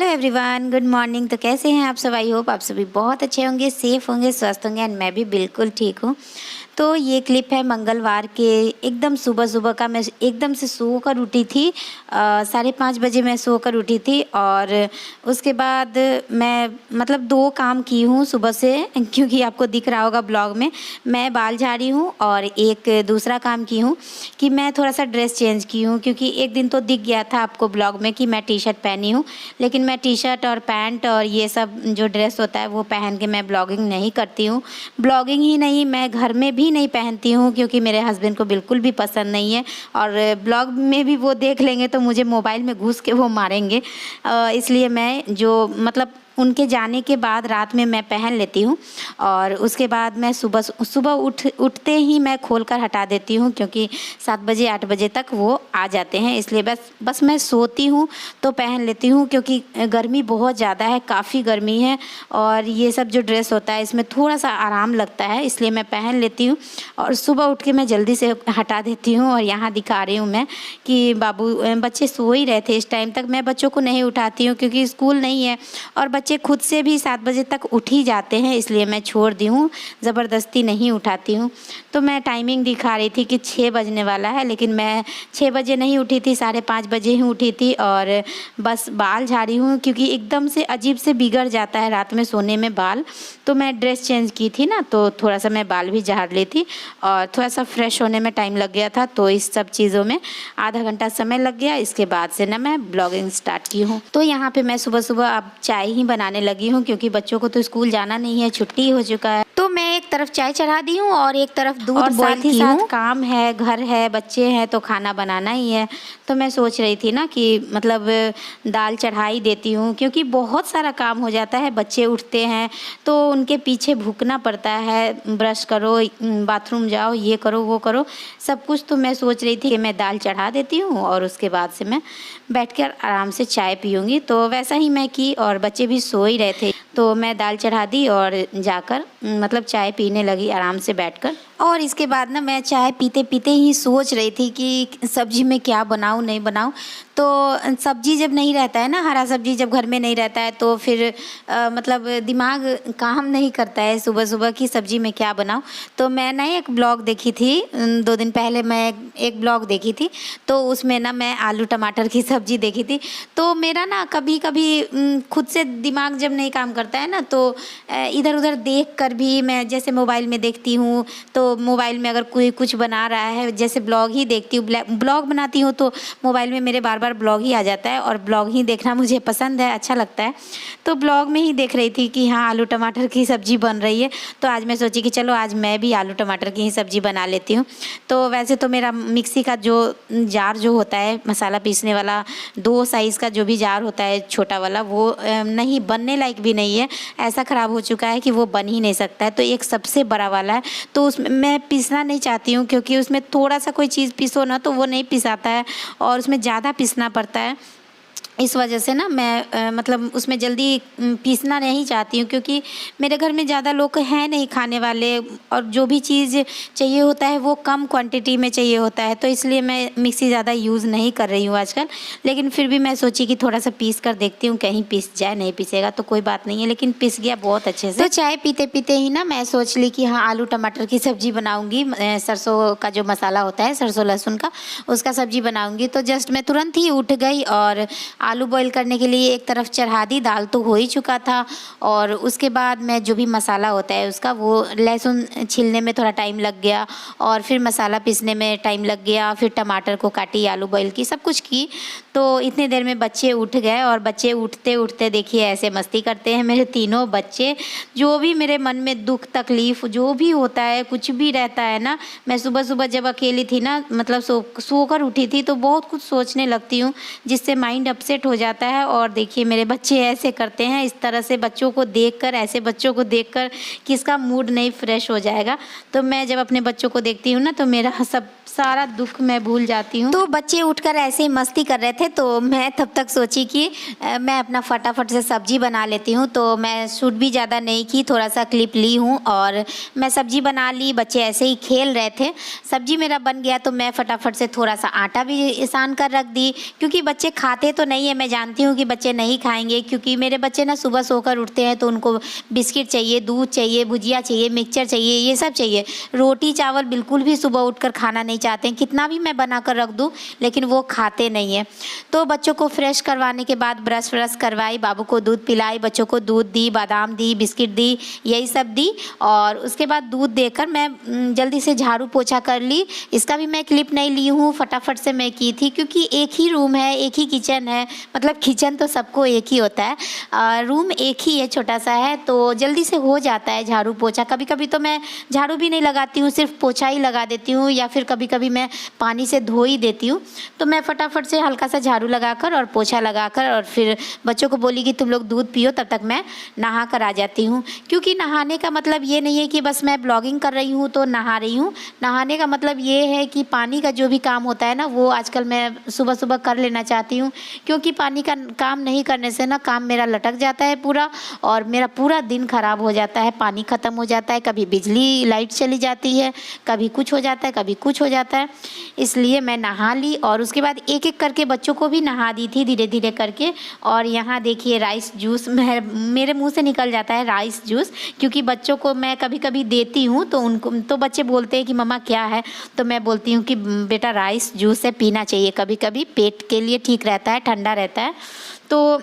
Hello everyone, good morning. तो कैसे हैं आप सब? आई होप आप सभी बहुत अच्छे होंगे, सेफ होंगे, स्वस्थ होंगे एंड मैं भी बिल्कुल ठीक हूँ। तो ये क्लिप है मंगलवार के एकदम सुबह सुबह का। मैं एकदम से सो कर उठी थी, 5:30 बजे मैं सो कर उठी थी। और उसके बाद मैं मतलब 2 काम की हूँ सुबह से, क्योंकि आपको दिख रहा होगा ब्लॉग में मैं बाल झाड़ी हूँ। और एक दूसरा काम की हूँ कि मैं थोड़ा सा ड्रेस चेंज की हूँ, क्योंकि एक दिन तो दिख गया था आपको ब्लॉग में कि मैं टी शर्ट पहनी हूँ, लेकिन मैं टी शर्ट और पैंट और ये सब जो ड्रेस होता है वो पहन के मैं ब्लॉगिंग नहीं करती हूँ। ब्लॉगिंग ही नहीं, मैं घर में भी नहीं पहनती हूँ, क्योंकि मेरे हस्बैंड को बिल्कुल भी पसंद नहीं है। और ब्लॉग में भी वो देख लेंगे तो मुझे मोबाइल में घुस के वो मारेंगे। इसलिए मैं जो मतलब उनके जाने के बाद रात में मैं पहन लेती हूँ। और उसके बाद मैं सुबह उठते ही मैं खोल कर हटा देती हूँ, क्योंकि 7 बजे 8 बजे तक वो आ जाते हैं। इसलिए बस मैं सोती हूँ तो पहन लेती हूँ, क्योंकि गर्मी बहुत ज़्यादा है, काफ़ी गर्मी है। और ये सब जो ड्रेस होता है इसमें थोड़ा सा आराम लगता है, इसलिए मैं पहन लेती हूँ। और सुबह उठ के मैं जल्दी से हटा देती हूँ। और यहाँ दिखा रही हूँ मैं कि बच्चे सो ही रहे थे इस टाइम तक। मैं बच्चों को नहीं उठाती हूँ क्योंकि स्कूल नहीं है, और बच्चे खुद से भी 7 बजे तक उठ ही जाते हैं, इसलिए मैं छोड़ दी हूँ, ज़बरदस्ती नहीं उठाती हूँ। तो मैं टाइमिंग दिखा रही थी कि 6 बजने वाला है, लेकिन मैं 6 बजे नहीं उठी थी, 5:30 बजे ही उठी थी। और बस बाल झाड़ी हूँ, क्योंकि एकदम से अजीब से बिगड़ जाता है रात में सोने में बाल। तो मैं ड्रेस चेंज की थी ना, तो थोड़ा सा मैं बाल भी झाड़ ली थी, और थोड़ा सा फ्रेश होने में टाइम लग गया था। तो इस सब चीज़ों में आधा घंटा समय लग गया। इसके बाद से ना मैं ब्लॉगिंग स्टार्ट की हूँ। तो यहाँ पे मैं सुबह सुबह अब चाय ही बनाने लगी हूँ, क्योंकि बच्चों को तो स्कूल जाना नहीं है, छुट्टी हो चुका है। तो मैं एक तरफ चाय चढ़ा दी हूँ और एक तरफ दूध बॉईल की हूँ। काम है, घर है, बच्चे हैं, तो खाना बनाना ही है। तो मैं सोच रही थी ना कि मतलब दाल चढ़ा ही देती हूँ, क्योंकि बहुत सारा काम हो जाता है। बच्चे उठते हैं तो उनके पीछे भूकना पड़ता है, ब्रश करो, बाथरूम जाओ, ये करो, वो करो, सब कुछ। तो मैं सोच रही थी कि मैं दाल चढ़ा देती हूँ और उसके बाद से मैं बैठकर आराम से चाय पीऊँगी। तो वैसा ही मैं की, और बच्चे भी सो ही रहे थे, तो मैं दाल चढ़ा दी और जाकर मतलब चाय पीने लगी आराम से बैठकर। और इसके बाद ना मैं चाय पीते पीते ही सोच रही थी कि सब्जी में क्या बनाऊँ, नहीं बनाऊँ। तो सब्जी जब नहीं रहता है ना, हरा सब्जी जब घर में नहीं रहता है, तो फिर मतलब दिमाग काम नहीं करता है सुबह सुबह की सब्जी में क्या बनाऊँ। तो मैं ना एक ब्लॉग देखी थी 2 दिन पहले, मैं एक ब्लॉग देखी थी, तो उसमें ना मैं आलू टमाटर की सब्जी देखी थी। तो मेरा ना कभी कभी खुद से दिमाग जब नहीं काम करता है ना, तो इधर उधर देख कर भी मैं जैसे मोबाइल में देखती हूँ, तो मोबाइल में अगर कोई कुछ बना रहा है, जैसे ब्लॉग ही देखती हूँ, ब्लॉग बनाती हूँ, तो मोबाइल में मेरे बार बार ब्लॉग ही आ जाता है। और ब्लॉग ही देखना मुझे पसंद है, अच्छा लगता है। तो ब्लॉग में ही देख रही थी कि हाँ आलू टमाटर की सब्ज़ी बन रही है। तो आज मैं सोची कि चलो आज मैं भी आलू टमाटर की ही सब्ज़ी बना लेती हूँ। तो वैसे तो मेरा मिक्सी का जो जार जो होता है मसाला पीसने वाला, 2 साइज़ का जो भी जार होता है छोटा वाला, वो नहीं बनने लायक भी नहीं है, ऐसा ख़राब हो चुका है कि वो बन ही नहीं सकता है। तो एक सबसे बड़ा वाला है, तो उसमें मैं पीसना नहीं चाहती हूँ, क्योंकि उसमें थोड़ा सा कोई चीज़ पीसो ना तो वो नहीं पिसाता है, और उसमें ज़्यादा पीसना पड़ता है। इस वजह से ना मैं मतलब उसमें जल्दी पीसना नहीं चाहती हूँ, क्योंकि मेरे घर में ज़्यादा लोग हैं नहीं खाने वाले, और जो भी चीज़ चाहिए होता है वो कम क्वांटिटी में चाहिए होता है। तो इसलिए मैं मिक्सी ज़्यादा यूज़ नहीं कर रही हूँ आजकल। लेकिन फिर भी मैं सोची कि थोड़ा सा पीस कर देखती हूँ, कहीं पीस जाए, नहीं पीसेगा तो कोई बात नहीं है, लेकिन पिस गया बहुत अच्छे से। तो चाय पीते पीते ही ना मैं सोच ली कि हाँ आलू टमाटर की सब्ज़ी बनाऊँगी, सरसों का जो मसाला होता है, सरसों लहसुन का, उसका सब्ज़ी बनाऊँगी। तो जस्ट मैं तुरंत ही उठ गई और आलू बॉईल करने के लिए एक तरफ चढ़ा दी। दाल तो हो ही चुका था, और उसके बाद मैं जो भी मसाला होता है उसका, वो लहसुन छीलने में थोड़ा टाइम लग गया, और फिर मसाला पीसने में टाइम लग गया, फिर टमाटर को काटी, आलू बॉईल की, सब कुछ की। तो इतने देर में बच्चे उठ गए, और बच्चे उठते उठते देखिए ऐसे मस्ती करते हैं मेरे तीनों बच्चे। जो भी मेरे मन में दुख तकलीफ़ जो भी होता है, कुछ भी रहता है ना, मैं सुबह सुबह जब अकेली थी ना, मतलब सोकर उठी थी, तो बहुत कुछ सोचने लगती हूँ, जिससे माइंड अपसेट हो जाता है। और देखिए मेरे बच्चे ऐसे करते हैं, इस तरह से बच्चों को देखकर, ऐसे बच्चों को देखकर किसका मूड नहीं फ्रेश हो जाएगा। तो मैं जब अपने बच्चों को देखती हूँ ना, तो मेरा सब सारा दुख मैं भूल जाती हूँ। तो बच्चे उठकर ऐसे ही मस्ती कर रहे थे, तो मैं तब तक सोची कि मैं अपना फटाफट से सब्जी बना लेती हूँ। तो मैं शूट भी ज़्यादा नहीं की, थोड़ा सा क्लिप ली हूँ और मैं सब्जी बना ली। बच्चे ऐसे ही खेल रहे थे, सब्जी मेरा बन गया तो मैं फटाफट से थोड़ा सा आटा भी सान कर रख दी, क्योंकि बच्चे खाते तो नहीं है। मैं जानती हूँ कि बच्चे नहीं खाएंगे, क्योंकि मेरे बच्चे ना सुबह सोकर उठते हैं तो उनको बिस्किट चाहिए, दूध चाहिए, भुजिया चाहिए, मिक्सचर चाहिए, ये सब चाहिए। रोटी चावल बिल्कुल भी सुबह उठकर खाना नहीं चाहते हैं, कितना भी मैं बना कर रख दूँ लेकिन वो खाते नहीं है। तो बच्चों को फ्रेश करवाने के बाद ब्रश व्रश करवाई, बाबू को दूध पिलाई, बच्चों को दूध दी, बादाम दी, बिस्किट दी, यही सब दी। और उसके बाद दूध देकर मैं जल्दी से झाड़ू पोछा कर ली। इसका भी मैं क्लिप नहीं ली हूँ, फटाफट से मैं की थी, क्योंकि एक ही रूम है, एक ही किचन है। मतलब किचन तो सबको एक ही होता है, रूम एक ही है, छोटा सा है, तो जल्दी से हो जाता है झाड़ू पोछा। कभी कभी तो मैं झाड़ू भी नहीं लगाती हूँ, सिर्फ पोछा ही लगा देती हूँ, या फिर कभी कभी मैं पानी से धो ही देती हूँ। तो मैं फटाफट से हल्का सा झाड़ू लगाकर और पोछा लगाकर और फिर बच्चों को बोली कि तुम लोग दूध पियो, तब तक मैं नहा कर आ जाती हूँ। क्योंकि नहाने का मतलब ये नहीं है कि बस मैं ब्लॉगिंग कर रही हूँ तो नहा रही हूँ। नहाने का मतलब ये है कि पानी का जो भी काम होता है ना, वो आजकल मैं सुबह सुबह कर लेना चाहती हूँ, क्योंकि पानी का काम नहीं करने से ना काम मेरा लटक जाता है पूरा, और मेरा पूरा दिन ख़राब हो जाता है। पानी ख़त्म हो जाता है, कभी बिजली लाइट चली जाती है, कभी कुछ हो जाता है, कभी कुछ हो जाता है। इसलिए मैं नहा ली और उसके बाद एक एक करके बच्चों को भी नहा दी थी, धीरे धीरे करके। और यहाँ देखिए राइस जूस मेरे मुंह से निकल जाता है, राइस जूस, क्योंकि बच्चों को मैं कभी कभी देती हूँ तो उनको तो बच्चे बोलते हैं कि मम्मा क्या है, तो मैं बोलती हूँ कि बेटा राइस जूस है, पीना चाहिए कभी कभी, पेट के लिए ठीक रहता है, ठंडा रहता है। तो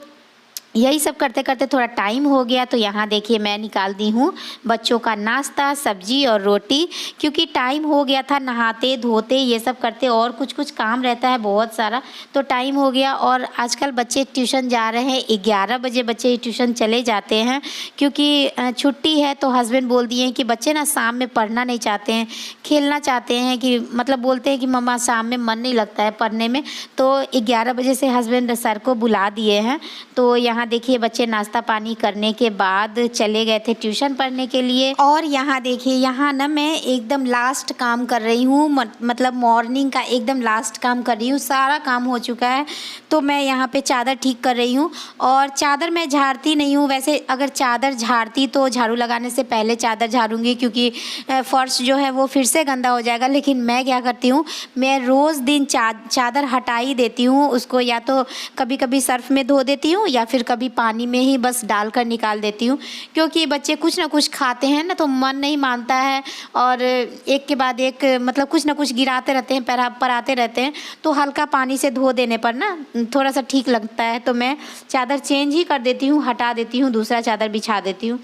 यही सब करते करते थोड़ा टाइम हो गया। तो यहाँ देखिए मैं निकाल दी हूँ बच्चों का नाश्ता, सब्जी और रोटी, क्योंकि टाइम हो गया था नहाते धोते ये सब करते, और कुछ कुछ काम रहता है बहुत सारा, तो टाइम हो गया। और आजकल बच्चे ट्यूशन जा रहे हैं, 11 बजे बच्चे ट्यूशन चले जाते हैं, क्योंकि छुट्टी है। तो हस्बैंड बोल दिए हैं कि बच्चे ना शाम में पढ़ना नहीं चाहते हैं, खेलना चाहते हैं, कि मतलब बोलते हैं कि मम्मा शाम में मन नहीं लगता है पढ़ने में। तो 11 बजे से हस्बैंड सर को बुला दिए हैं। तो यहाँ देखिए बच्चे नाश्ता पानी करने के बाद चले गए थे ट्यूशन पढ़ने के लिए। और यहाँ देखिए, यहाँ ना मैं एकदम लास्ट काम कर रही हूँ, मतलब मॉर्निंग का एकदम लास्ट काम कर रही हूँ, सारा काम हो चुका है। तो मैं यहाँ पे चादर ठीक कर रही हूँ, और चादर मैं झाड़ती नहीं हूँ। वैसे अगर चादर झाड़ती तो झाड़ू लगाने से पहले चादर झाड़ूंगी, क्योंकि फर्श जो है वो फिर से गंदा हो जाएगा। लेकिन मैं क्या करती हूँ, मैं रोज़ दिन चादर हटा ही देती हूँ उसको, या तो कभी कभी सर्फ में धो देती हूँ या फिर कभी पानी में ही बस डालकर निकाल देती हूँ। क्योंकि बच्चे कुछ ना कुछ खाते हैं ना, तो मन नहीं मानता है, और एक के बाद एक मतलब कुछ ना कुछ गिराते रहते हैं, पराते रहते हैं। तो हल्का पानी से धो देने पर ना थोड़ा सा ठीक लगता है। तो मैं चादर चेंज ही कर देती हूँ, हटा देती हूँ, दूसरा चादर बिछा देती हूँ।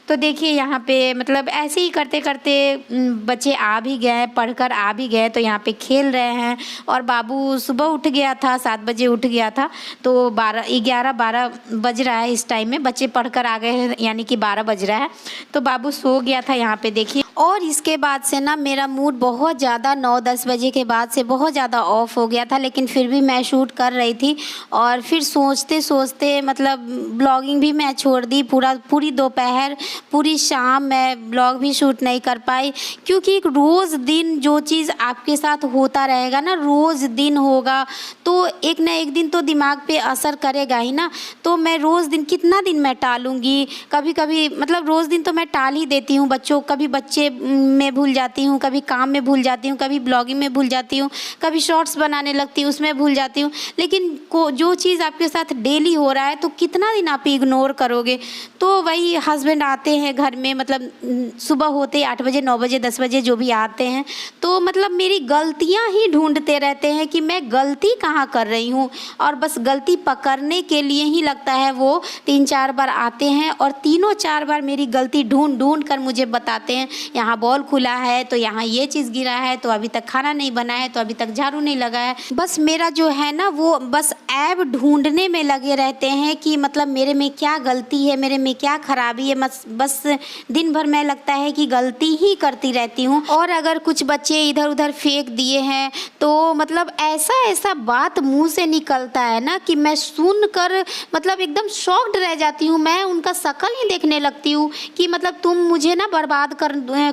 तो देखिए यहाँ पे मतलब ऐसे ही करते करते बच्चे आ भी गए, पढ़कर आ भी गए, तो यहाँ पे खेल रहे हैं। और बाबू सुबह उठ गया था, 7 बजे उठ गया था, तो 11-12 बज रहा है इस टाइम में, बच्चे पढ़कर आ गए हैं, यानी कि 12 बज रहा है। तो बाबू सो गया था यहाँ पे देखिए। और इसके बाद से ना मेरा मूड बहुत ज़्यादा 9-10 बजे के बाद से बहुत ज़्यादा ऑफ हो गया था, लेकिन फिर भी मैं शूट कर रही थी। और फिर सोचते सोचते मतलब ब्लॉगिंग भी मैं छोड़ दी, पूरी दोपहर पूरी शाम मैं ब्लॉग भी शूट नहीं कर पाई, क्योंकि रोज़ दिन जो चीज़ आपके साथ होता रहेगा ना, रोज़ दिन होगा, तो एक ना एक दिन तो दिमाग पे असर करेगा ही ना। तो मैं रोज़ दिन कितना दिन मैं टालूंगी, कभी कभी मतलब रोज़ दिन तो मैं टाल ही देती हूँ। कभी बच्चे में भूल जाती हूँ, कभी काम में भूल जाती हूँ, कभी ब्लॉगिंग में भूल जाती हूँ, कभी शॉर्ट्स बनाने लगती हूँ उसमें भूल जाती हूँ। लेकिन जो चीज़ आपके साथ डेली हो रहा है तो कितना दिन आप इग्नोर करोगे। तो वही हस्बैंड आते हैं घर में, मतलब सुबह होते 8 बजे 9 बजे 10 बजे जो भी आते हैं, तो मतलब मेरी गलतियाँ ही ढूंढते रहते हैं कि मैं गलती कहाँ कर रही हूँ, और बस गलती पकड़ने के लिए ही लगता है वो 3-4 बार आते हैं, और 3-4 बार मेरी गलती ढूंढ कर मुझे बताते हैं, यहाँ बॉल खुला है, तो यहाँ ये चीज़ गिरा है, तो अभी तक खाना नहीं बना है, तो अभी तक झाड़ू नहीं लगा है। बस मेरा जो है ना वो बस ऐब ढूंढने में लगे रहते हैं कि मतलब मेरे में क्या गलती है, मेरे में क्या खराबी है। बस दिन भर मैं लगता है कि गलती ही करती रहती हूँ। और अगर कुछ बच्चे इधर उधर फेंक दिए हैं तो मतलब ऐसा बात मुंह से निकलता है ना कि मैं सुन कर मतलब एकदम शॉक्ड रह जाती हूँ। मैं उनका शक्ल ही देखने लगती हूँ कि मतलब तुम मुझे ना बर्बाद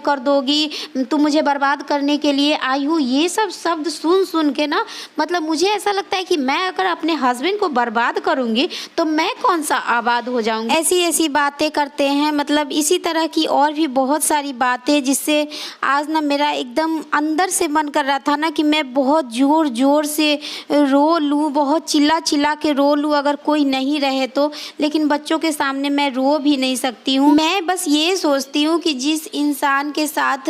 कर दोगी, तुम मुझे बर्बाद करने के लिए आई हो। ये सब शब्द सुन के ना मतलब मुझे ऐसा लगता है कि मैं अगर अपने हस्बैंड को बर्बाद करूँगी तो मैं कौन सा आबाद हो जाऊँगी। ऐसी ऐसी बातें करते हैं, मतलब इसी तरह की और भी बहुत सारी बातें, जिससे आज ना मेरा एकदम अंदर से मन कर रहा था ना कि मैं बहुत ज़ोर ज़ोर से रो लूँ, बहुत चिल्ला के रो लूँ अगर कोई नहीं रहे तो। लेकिन बच्चों के सामने मैं रो भी नहीं सकती हूँ। मैं बस ये सोचती हूँ कि जिस इंसान के साथ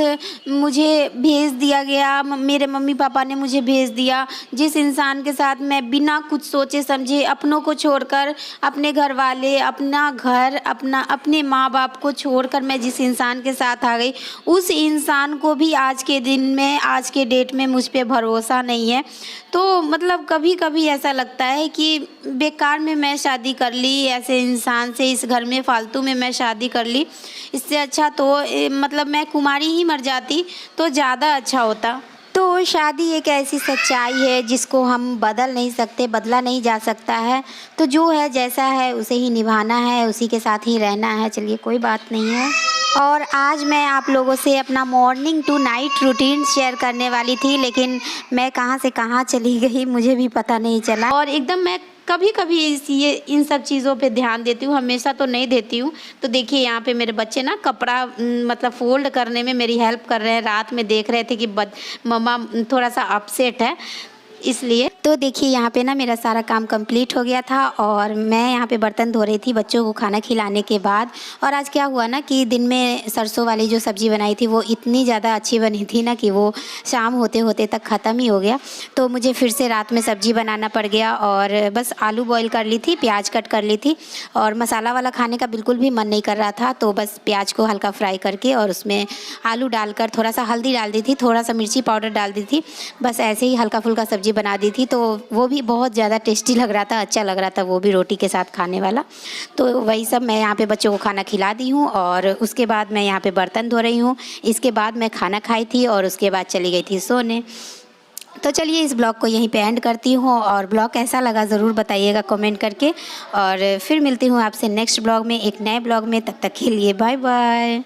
मुझे भेज दिया गया, मेरे मम्मी पापा ने मुझे भेज दिया, जिस इंसान के साथ मैं बिना कुछ सोचे समझे अपनों को छोड़कर, अपने घर वाले, अपना घर, अपने माँ बाप को छोड़कर मैं जिस इंसान के साथ आ गई, उस इंसान को भी आज के दिन में, आज के डेट में मुझ पे भरोसा नहीं है। तो मतलब कभी कभी ऐसा लगता है कि बेकार में मैं शादी कर ली ऐसे इंसान से, इस घर में फालतू में मैं शादी कर ली। इससे अच्छा तो मतलब मैं कुमारी ही मर जाती तो ज़्यादा अच्छा होता। तो शादी एक ऐसी सच्चाई है जिसको हम बदल नहीं सकते, बदला नहीं जा सकता है। तो जो है जैसा है उसे ही निभाना है, उसी के साथ ही रहना है। चलिए कोई बात नहीं है। और आज मैं आप लोगों से अपना morning to night routine share करने वाली थी, लेकिन मैं कहाँ से कहाँ चली गई मुझे भी पता नहीं चला। और एकदम मैं कभी कभी ये इन सब चीज़ों पे ध्यान देती हूँ, हमेशा तो नहीं देती हूँ। तो देखिए यहाँ पे मेरे बच्चे ना कपड़ा मतलब फोल्ड करने में मेरी हेल्प कर रहे हैं। रात में देख रहे थे कि मम्मा थोड़ा सा अपसेट है इसलिए। तो देखिए यहाँ पे ना मेरा सारा काम कंप्लीट हो गया था और मैं यहाँ पे बर्तन धो रही थी बच्चों को खाना खिलाने के बाद। और आज क्या हुआ ना कि दिन में सरसों वाली जो सब्ज़ी बनाई थी वो इतनी ज़्यादा अच्छी बनी थी ना कि वो शाम होते होते तक ख़त्म ही हो गया। तो मुझे फिर से रात में सब्ज़ी बनाना पड़ गया और बस आलू बॉईल कर ली थी, प्याज कट कर ली थी और मसाला वाला खाने का बिल्कुल भी मन नहीं कर रहा था। तो बस प्याज को हल्का फ्राई करके और उसमें आलू डालकर थोड़ा सा हल्दी डाल दी थी, थोड़ा सा मिर्ची पाउडर डाल दी थी, बस ऐसे ही हल्का फुल्का सब्ज़ी बना दी थी। तो वो भी बहुत ज़्यादा टेस्टी लग रहा था, अच्छा लग रहा था, वो भी रोटी के साथ खाने वाला। तो वही सब मैं यहाँ पे बच्चों को खाना खिला दी हूँ और उसके बाद मैं यहाँ पे बर्तन धो रही हूँ। इसके बाद मैं खाना खाई थी और उसके बाद चली गई थी सोने। तो चलिए इस ब्लॉग को यहीं पे एंड करती हूँ और ब्लॉग कैसा लगा ज़रूर बताइएगा कमेंट करके। और फिर मिलती हूँ आपसे नेक्स्ट ब्लॉग में, एक नए ब्लॉग में। तब तक के लिए बाय बाय।